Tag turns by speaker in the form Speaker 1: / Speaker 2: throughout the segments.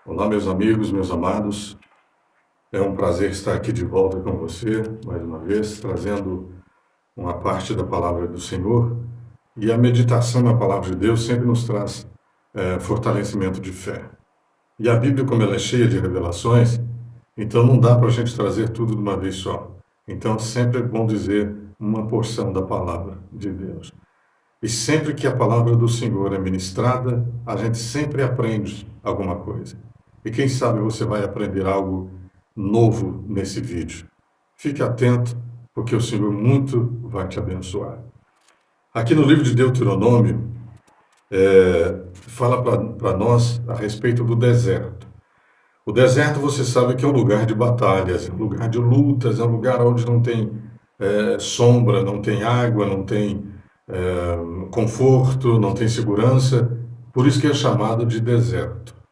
Speaker 1: Olá, meus amigos, meus amados. É um prazer estar aqui de volta com você, mais uma vez, trazendo uma parte da palavra do Senhor. E a meditação na palavra de Deus sempre nos traz fortalecimento de fé. E a Bíblia, como ela é cheia de revelações, então não dá para a gente trazer tudo de uma vez só. Então sempre é bom dizer uma porção da palavra de Deus. E sempre que a palavra do Senhor é ministrada, a gente sempre aprende alguma coisa. E quem sabe você vai aprender algo novo nesse vídeo. Fique atento, porque o Senhor muito vai te abençoar. Aqui no livro de Deuteronômio, fala para nós a respeito do deserto. O deserto, você sabe que é um lugar de batalhas, é um lugar de lutas, é um lugar onde não tem sombra, não tem água, não tem conforto, não tem segurança. Por isso que é chamado de deserto.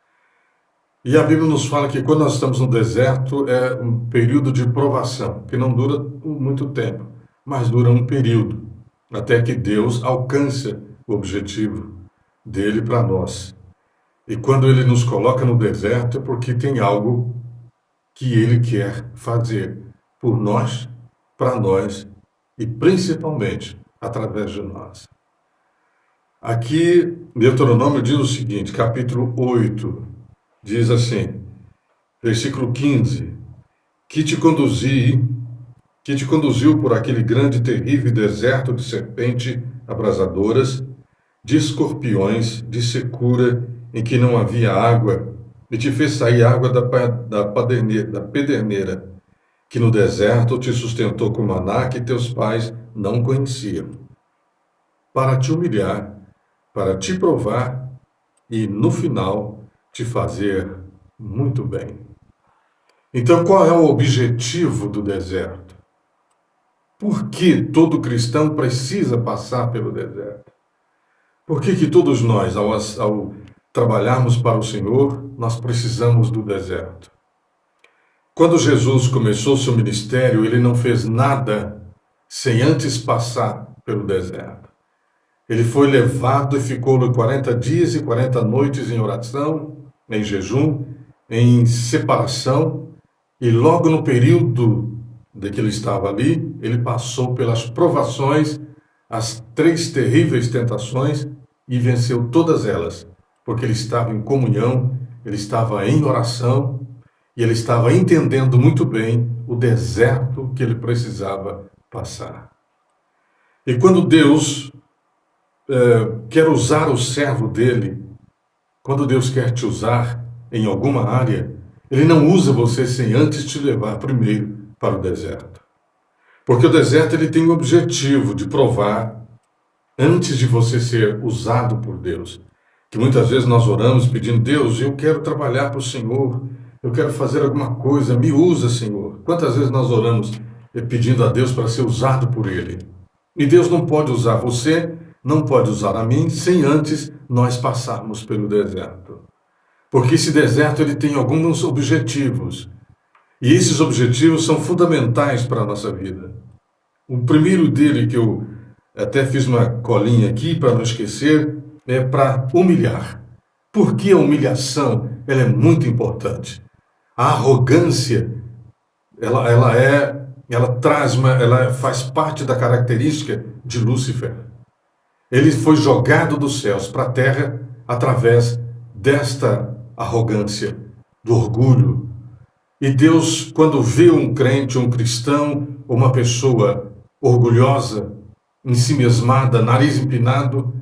Speaker 1: E a Bíblia nos fala que quando nós estamos no deserto é um período de provação, que não dura muito tempo, mas dura um período, até que Deus alcance o objetivo dele para nós. E quando ele nos coloca no deserto é porque tem algo que ele quer fazer por nós, para nós e principalmente através de nós. Aqui, Deuteronômio diz o seguinte, capítulo 8, diz assim, versículo 15, que te conduziu por aquele grande e terrível deserto de serpentes abrasadoras, de escorpiões, de secura, em que não havia água, e te fez sair água da pederneira, que no deserto te sustentou com maná que teus pais não conheciam, para te humilhar, para te provar e, no final, te fazer muito bem. Então, qual é o objetivo do deserto? Por que todo cristão precisa passar pelo deserto? Por que todos nós, ao trabalharmos para o Senhor, nós precisamos do deserto? Quando Jesus começou seu ministério, ele não fez nada sem antes passar pelo deserto. Ele foi levado e ficou 40 dias e 40 noites em oração, em jejum, em separação, e logo no período de que ele estava ali, ele passou pelas provações, as 3 terríveis tentações, e venceu todas elas, porque ele estava em comunhão, ele estava em oração, e ele estava entendendo muito bem o deserto que ele precisava passar. E quando Deus quer usar o servo dele, quando Deus quer te usar em alguma área, ele não usa você sem antes te levar primeiro para o deserto. Porque o deserto ele tem o objetivo de provar, antes de você ser usado por Deus, que muitas vezes nós oramos pedindo, Deus, eu quero trabalhar para o Senhor, eu quero fazer alguma coisa, me usa, Senhor. Quantas vezes nós oramos pedindo a Deus para ser usado por Ele? E Deus não pode usar você, não pode usar a mim, sem antes nós passarmos pelo deserto. Porque esse deserto ele tem alguns objetivos. E esses objetivos são fundamentais para a nossa vida. O primeiro dele, que eu até fiz uma colinha aqui para não esquecer, é para humilhar. Porque a humilhação ela é muito importante. A arrogância, ela faz parte da característica de Lúcifer. Ele foi jogado dos céus para a terra através desta arrogância, do orgulho. E Deus, quando vê um crente, um cristão, uma pessoa orgulhosa, ensimesmada, nariz empinado,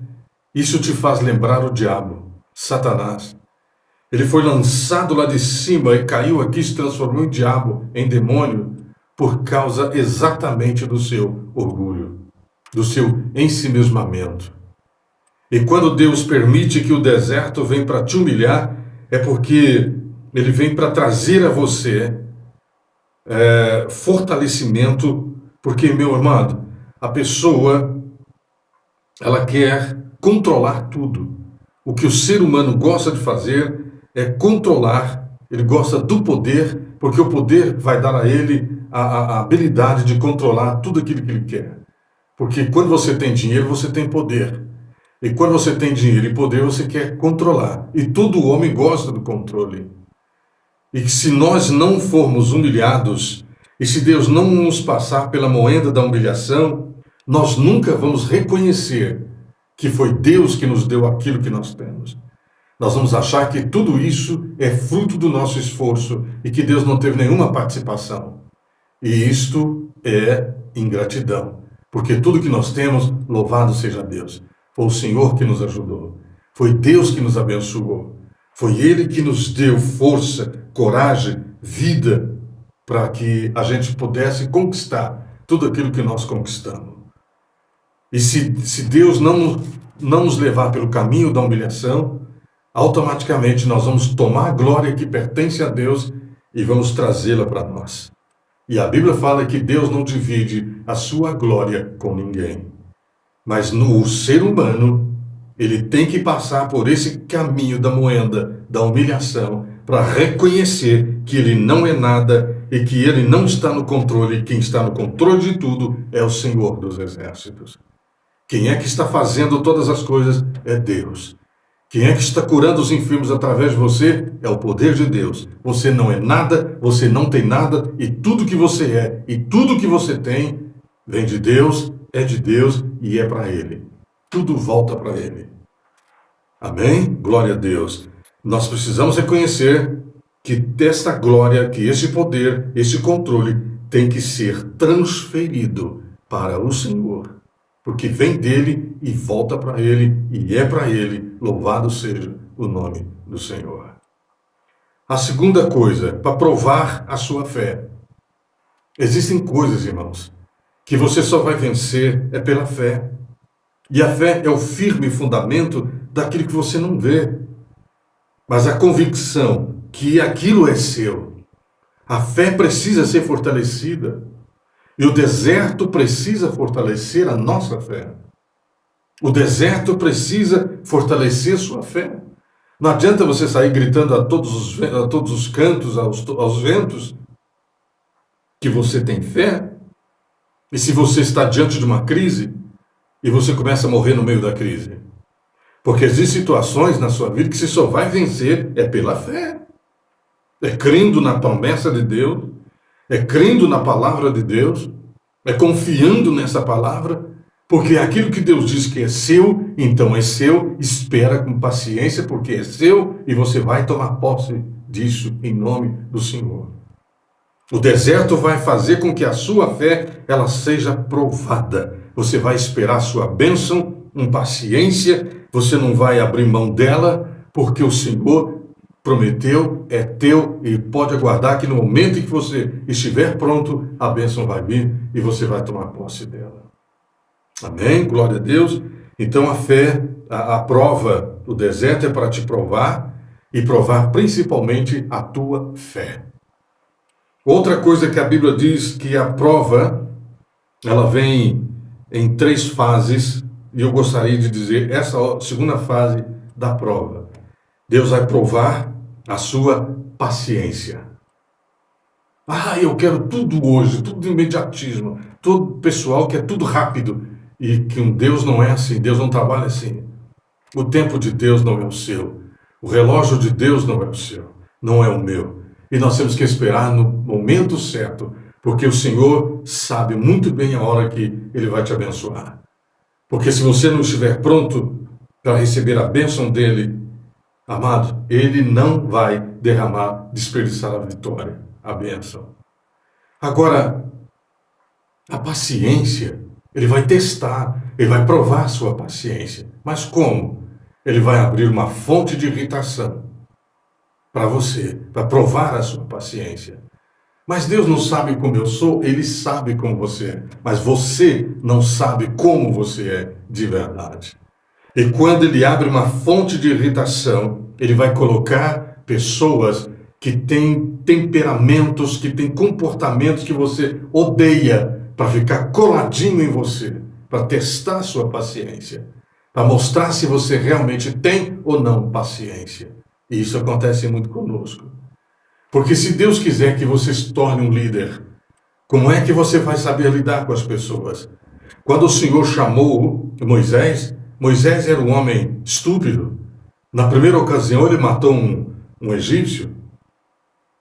Speaker 1: isso te faz lembrar o diabo, Satanás. Ele foi lançado lá de cima e caiu aqui, se transformou em diabo, em demônio, por causa exatamente do seu orgulho, do seu ensimesmamento. E quando Deus permite que o deserto venha para te humilhar, é porque ele vem para trazer a você fortalecimento, porque, meu amado, a pessoa, ela quer controlar tudo. O que o ser humano gosta de fazer é controlar, ele gosta do poder, porque o poder vai dar a ele a habilidade de controlar tudo aquilo que ele quer. Porque quando você tem dinheiro, você tem poder. E quando você tem dinheiro e poder, você quer controlar. E todo homem gosta do controle. E que se nós não formos humilhados, e se Deus não nos passar pela moenda da humilhação, nós nunca vamos reconhecer que foi Deus que nos deu aquilo que nós temos. Nós vamos achar que tudo isso é fruto do nosso esforço e que Deus não teve nenhuma participação. E isto é ingratidão, porque tudo que nós temos, louvado seja Deus. Foi o Senhor que nos ajudou, foi Deus que nos abençoou, foi Ele que nos deu força, coragem, vida, para que a gente pudesse conquistar tudo aquilo que nós conquistamos. E se Deus não nos levar pelo caminho da humilhação, automaticamente nós vamos tomar a glória que pertence a Deus e vamos trazê-la para nós. E a Bíblia fala que Deus não divide a sua glória com ninguém. Mas no ser humano, ele tem que passar por esse caminho da moenda, da humilhação, para reconhecer que ele não é nada e que ele não está no controle. E quem está no controle de tudo é o Senhor dos Exércitos. Quem é que está fazendo todas as coisas é Deus. Quem é que está curando os enfermos através de você é o poder de Deus. Você não é nada, você não tem nada, e tudo que você é e tudo que você tem vem de Deus, é de Deus e é para Ele. Tudo volta para Ele. Amém? Glória a Deus. Nós precisamos reconhecer que desta glória, que esse poder, esse controle tem que ser transferido para o Senhor. Porque vem dele e volta para ele, e é para ele, louvado seja o nome do Senhor. A segunda coisa, para provar a sua fé. Existem coisas, irmãos, que você só vai vencer é pela fé. E a fé é o firme fundamento daquilo que você não vê. Mas a convicção que aquilo é seu. A fé precisa ser fortalecida. E o deserto precisa fortalecer a nossa fé. O deserto precisa fortalecer sua fé. Não adianta você sair gritando a todos os cantos, aos ventos, que você tem fé. E se você está diante de uma crise, e você começa a morrer no meio da crise. Porque existem situações na sua vida que você só vai vencer é pela fé. É crendo na promessa de Deus. É crendo na palavra de Deus, é confiando nessa palavra, porque aquilo que Deus diz que é seu, então é seu, espera com paciência, porque é seu, e você vai tomar posse disso em nome do Senhor. O deserto vai fazer com que a sua fé, ela seja provada. Você vai esperar a sua bênção com paciência, você não vai abrir mão dela, porque o Senhor prometeu, é teu, e pode aguardar que no momento em que você estiver pronto, a bênção vai vir e você vai tomar posse dela. Amém? Glória a Deus. Então a fé, a prova do deserto é para te provar e provar principalmente a tua fé. Outra coisa que a Bíblia diz que a prova, ela vem em 3 fases, e eu gostaria de dizer essa segunda fase da prova. Deus vai provar a sua paciência. Eu quero tudo hoje, tudo imediatismo. Todo pessoal quer tudo rápido. E que um Deus não é assim, Deus não trabalha assim. O tempo de Deus não é o seu. O relógio de Deus não é o seu, não é o meu. E nós temos que esperar no momento certo, porque o Senhor sabe muito bem a hora que Ele vai te abençoar. Porque se você não estiver pronto para receber a bênção dEle, amado, Ele não vai desperdiçar a vitória, a bênção. Agora, a paciência, Ele vai testar, Ele vai provar a sua paciência. Mas como? Ele vai abrir uma fonte de irritação para você, para provar a sua paciência. Mas Deus não sabe como eu sou, Ele sabe como você é. Mas você não sabe como você é de verdade. E quando Ele abre uma fonte de irritação, Ele vai colocar pessoas que têm temperamentos, que têm comportamentos que você odeia, para ficar coladinho em você, para testar a sua paciência, para mostrar se você realmente tem ou não paciência. E isso acontece muito conosco. Porque se Deus quiser que você se torne um líder, como é que você vai saber lidar com as pessoas? Quando o Senhor chamou Moisés, Moisés era um homem estúpido. Na primeira ocasião ele matou um egípcio.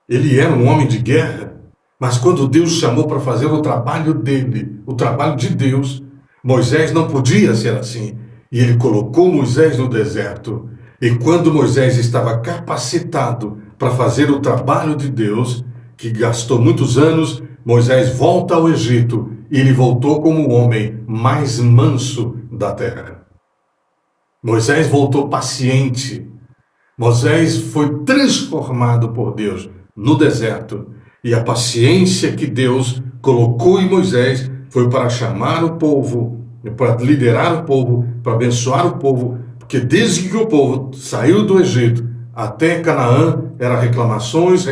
Speaker 1: Ele era um homem de guerra. Mas quando Deus chamou para fazer o trabalho dele, o trabalho de Deus, Moisés não podia ser assim. E ele colocou Moisés no deserto. E quando Moisés estava capacitado para fazer o trabalho de Deus, que gastou muitos anos, Moisés volta ao Egito e ele voltou como o homem mais manso da terra. Moisés voltou paciente. Moisés foi transformado por Deus no deserto. E a paciência que Deus colocou em Moisés foi para chamar o povo, para liderar o povo, para abençoar o povo, porque desde que o povo saiu do Egito até Canaã, eram reclamações,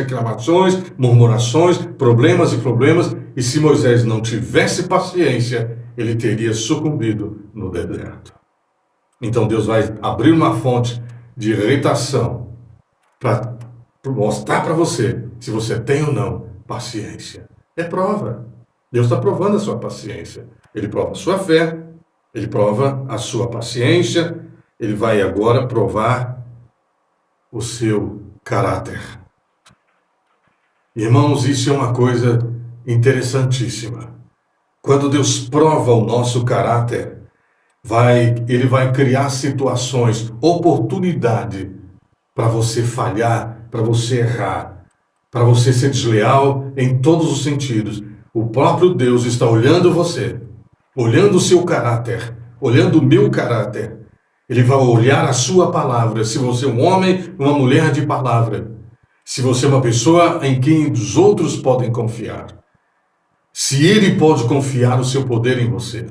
Speaker 1: murmurações, problemas e problemas, e se Moisés não tivesse paciência, ele teria sucumbido no deserto. Então Deus vai abrir uma fonte de irritação para mostrar para você se você tem ou não paciência. É prova. Deus está provando a sua paciência. Ele prova a sua fé, ele prova a sua paciência, ele vai agora provar o seu caráter. Irmãos, isso é uma coisa interessantíssima. Quando Deus prova o nosso caráter, ele vai criar situações, oportunidade para você falhar, para você errar, para você ser desleal em todos os sentidos. O próprio Deus está olhando você, olhando o seu caráter, olhando o meu caráter. Ele vai olhar a sua palavra, se você é um homem, uma mulher de palavra, se você é uma pessoa em quem os outros podem confiar, se ele pode confiar o seu poder em você,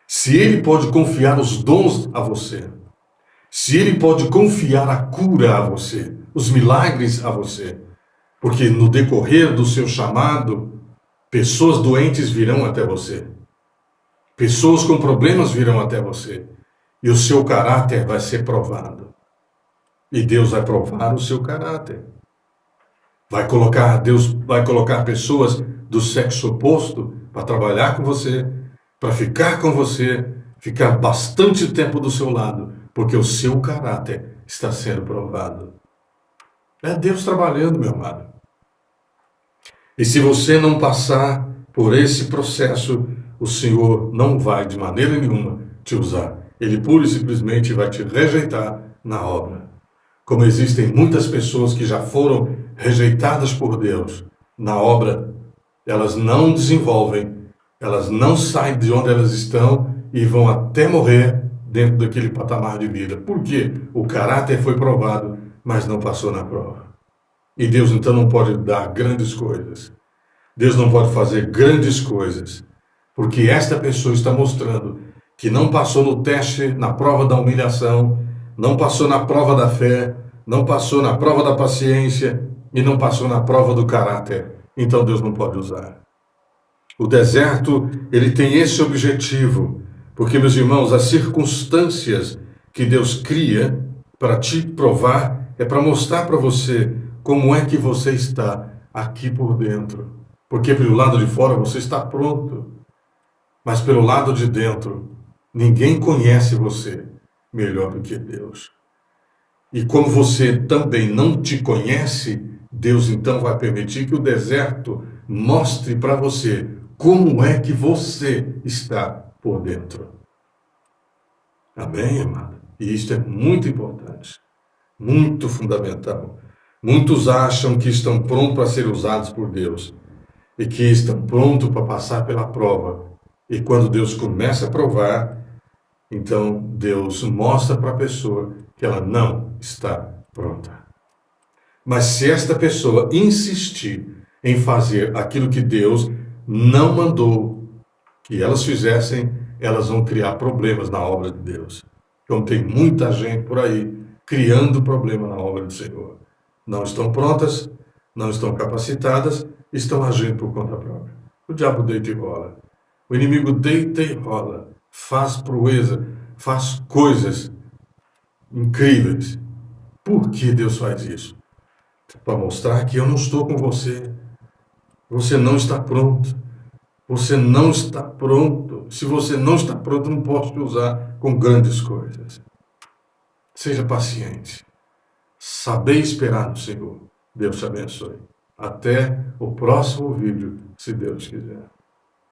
Speaker 1: se ele pode confiar os dons a você, se ele pode confiar a cura a você, os milagres a você, porque no decorrer do seu chamado, pessoas doentes virão até você, pessoas com problemas virão até você, e o seu caráter vai ser provado. E Deus vai provar o seu caráter. Deus vai colocar pessoas do sexo oposto para trabalhar com você, para ficar com você, ficar bastante tempo do seu lado, porque o seu caráter está sendo provado. É Deus trabalhando, meu amado. E se você não passar por esse processo, o Senhor não vai de maneira nenhuma te usar. Ele pura e simplesmente vai te rejeitar na obra. Como existem muitas pessoas que já foram rejeitadas por Deus na obra, elas não desenvolvem, elas não saem de onde elas estão e vão até morrer dentro daquele patamar de vida. Por quê? O caráter foi provado, mas não passou na prova. E Deus então não pode dar grandes coisas. Deus não pode fazer grandes coisas, porque esta pessoa está mostrando que não passou no teste, na prova da humilhação, não passou na prova da fé, não passou na prova da paciência e não passou na prova do caráter. Então Deus não pode usar. O deserto, ele tem esse objetivo, porque, meus irmãos, as circunstâncias que Deus cria para te provar é para mostrar para você como é que você está aqui por dentro. Porque pelo lado de fora você está pronto, mas pelo lado de dentro, ninguém conhece você melhor do que Deus. E como você também não te conhece, Deus então vai permitir que o deserto mostre para você como é que você está por dentro. Amém, amado? E isto é muito importante, muito fundamental. Muitos acham que estão prontos para ser usados por Deus e que estão prontos para passar pela prova. E quando Deus começa a provar, então Deus mostra para a pessoa que ela não está pronta. Mas se esta pessoa insistir em fazer aquilo que Deus não mandou que elas fizessem, elas vão criar problemas na obra de Deus. Então tem muita gente por aí criando problema na obra do Senhor. Não estão prontas, não estão capacitadas, estão agindo por conta própria. O diabo deita e rola. O inimigo deita e rola. Faz proeza, faz coisas incríveis. Por que Deus faz isso? Para mostrar que eu não estou com você. Você não está pronto. Você não está pronto. Se você não está pronto, não posso te usar com grandes coisas. Seja paciente. Saber esperar no Senhor. Deus te abençoe. Até o próximo vídeo, se Deus quiser.